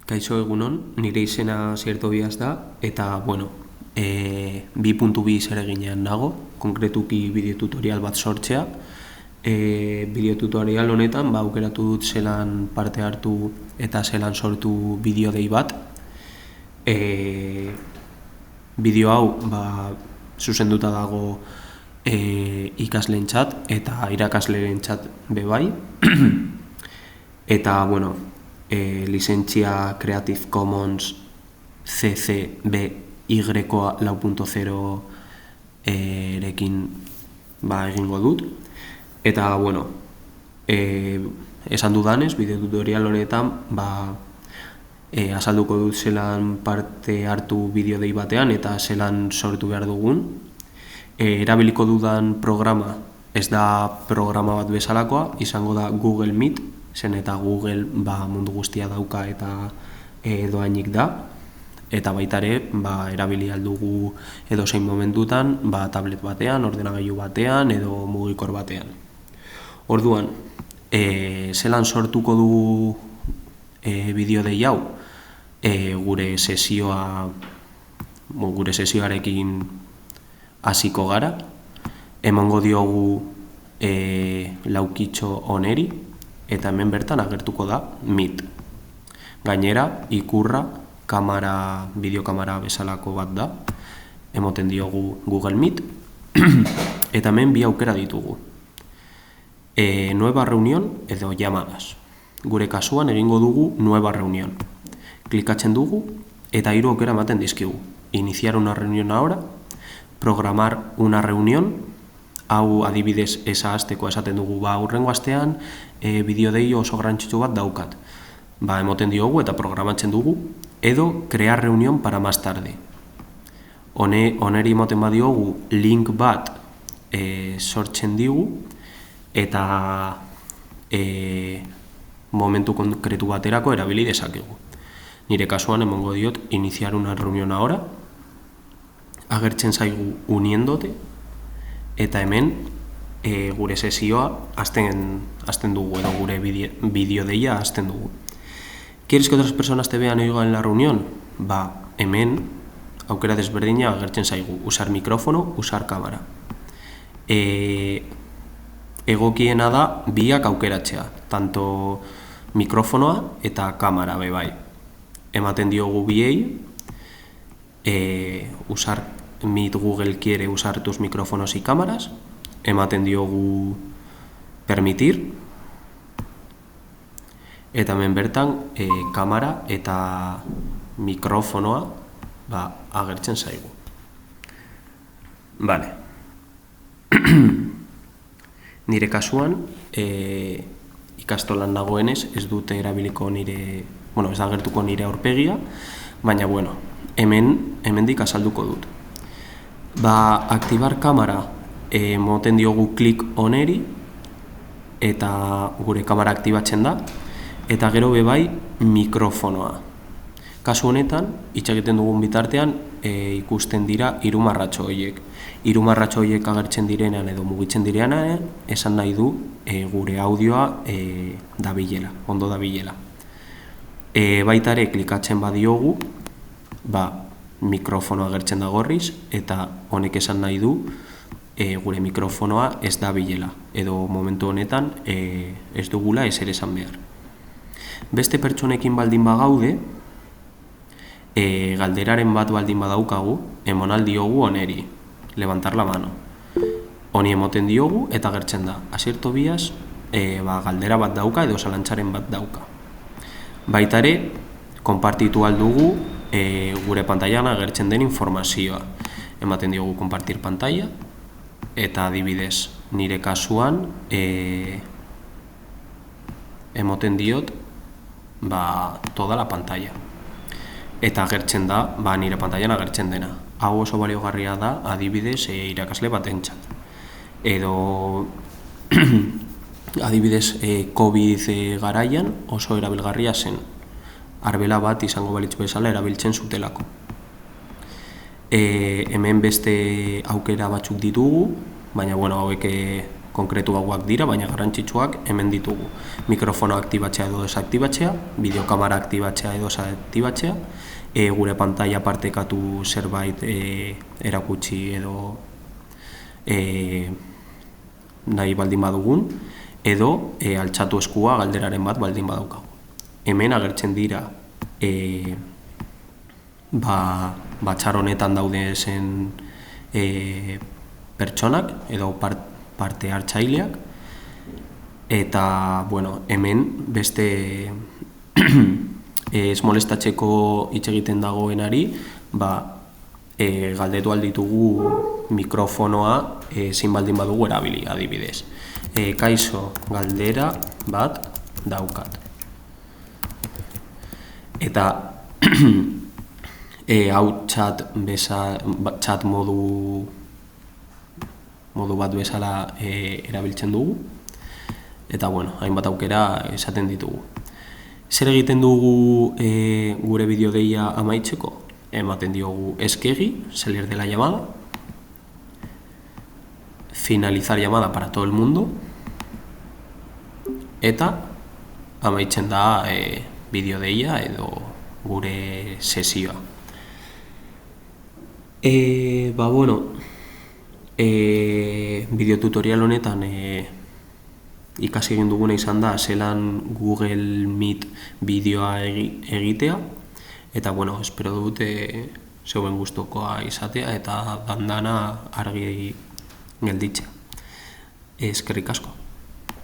Kaixo egunon, nire izena Zierto Biaz da, eta, bueno, 2.2 zereginean nago, konkretuki bideotutorial bat sortzea. Bideotutorial honetan, aukeratu dut zelan parte hartu eta zelan sortu bideodei bat. Bideo hau, zuzenduta dago ikasleentzat eta irakaslerentzat bebai. Eta, bueno, lizentzia Creative Commons CC BY 4.0 erekin egingo dut. Eta, bueno, esan dudanez, bideotutorial honetan azalduko dut zelan parte hartu bideodei batean eta zelan sortu behar dugun. Erabiliko dudan programa ez da programa bat bezalakoa, izango da Google Meet, zen eta Google mundu guztia dauka eta doainik da, eta baita ere erabili aldugu edozein momentutan tablet batean, ordenagailu batean edo mugikor batean. Orduan, zelan sortuko du bideodei hau? Gure sesioarekin hasiko gara, emango diogu laukitxo oneri, eta hemen bertan agertuko da Meet. Gainera, ikurra, bideokamera bezalako bat da, emoten diogu Google Meet, eta hemen bi aukera ditugu. Nueva reunión edo llamadas. Gure kasuan egingo dugu nueva reunión. Klikatzen dugu eta 3 aukera ematen dizkigu. Iniciar una reunión ahora, programar una reunión, hau adibidez azteko esaten dugu, hurrengo astean bideodei oso garrantzitsu bat daukat. Emoten diogu eta programatzen dugu, edo crear reunión para más tarde. Oneri emoten badiogu link bat sortzen digu, eta momentu konkretu baterako erabili dezakegu. Nire kasuan emongo diot iniciar una reunión ahora, agertzen zaigu uniendote, eta hemen gure sesioa hasten dugu, edo gure bideodeia hasten dugu. ¿Quieres que otras personas te vean en la reunión? Hemen aukera desberdina agertzen zaigu, usar micrófono, usar cámara. Egokiena da biak aukeratzea, tanto mikrofonoa eta kamera bebai. Ematen diogu biei, Meet Google quiere usar tus micrófonos y cámaras, ematen diogu permitir, eta hemen bertan kamera eta mikrofonoa agertzen zaigu. Vale. Nire kasuan, ikastolan nagoenez, ez dute erabiliko ez da agertuko nire aurpegia, baina, hemendik azalduko dut. Aktibar kamera, moten diogu klik oneri, eta gure kamera aktibatzen da, eta gero bebai mikrofonoa. Kasu honetan, itxaketen dugun bitartean, ikusten dira 3 marratxo horiek. 3 marratxo horiek agertzen direnean edo mugitzen direnean, esan nahi du gure audioa dabilela, ondo dabilela. Baita ere, klikatzen badiogu, mikrofonoa agertzen da gorriz, eta honek esan nahi du gure mikrofonoa ez dabilela, edo momentu honetan ez dugula ezer esan behar. Beste pertsonekin baldin bagaude, galderaren bat baldin badaukagu, emon diogu oneri, levantar la mano. Honi emoten diogu eta agertzen da. Zierto Biaz, galdera bat dauka edo zalantzaren bat dauka. Baita ere, konpartitu aldugu gure pantailan agertzen den informazioa. Ematen diogu konpartir pantalla, eta adibidez, nire kasuan emoten diot toda la pantalla. Eta agertzen da, nire pantailan agertzen dena. Hau oso baliogarria da, adibidez, irakasle batentzat. Edo, adibidez, COVID garaian oso erabilgarria zen. Arbela bat izango balitzu bezala erabiltzen zutelako. Hemen beste aukera batzuk ditugu, baina hauek konkretuagoak dira, baina garrantzitsuak hemen ditugu. Mikrofono aktibatzea edo desaktibatzea, bideokamera aktibatzea edo desaktibatzea, gure pantalla partekatu zerbait erakutsi edo nahi baldin badugun, edo altxatu eskua galderaren bat baldin badaukagu. Hemen agertzen dira txar honetan daude zen pertsonak edo parte hartzaileak, eta hemen beste ez molestatzeko hitz egiten dagoenari galdetu alditugu mikrofonoa zein baldin badugu erabili, adibidez. Kaixo, galdera bat daukat. Eta hau txat modu bat bezala erabiltzen dugu, eta hainbat aukera esaten ditugu. Zer egiten dugu gure bideodeia amaitzeko? Ematen diogu eskegi, salir de la llamada, finalizar llamada para todo el mundo, eta amaitzen da bideodeia edo gure sesioa. Bideotutorial honetan ikasi egin duguna izan da zelan Google Meet bideoa egitea, eta espero dut zeuen gustukoa izatea eta dandana argi gelditzea. Eskerrik asko.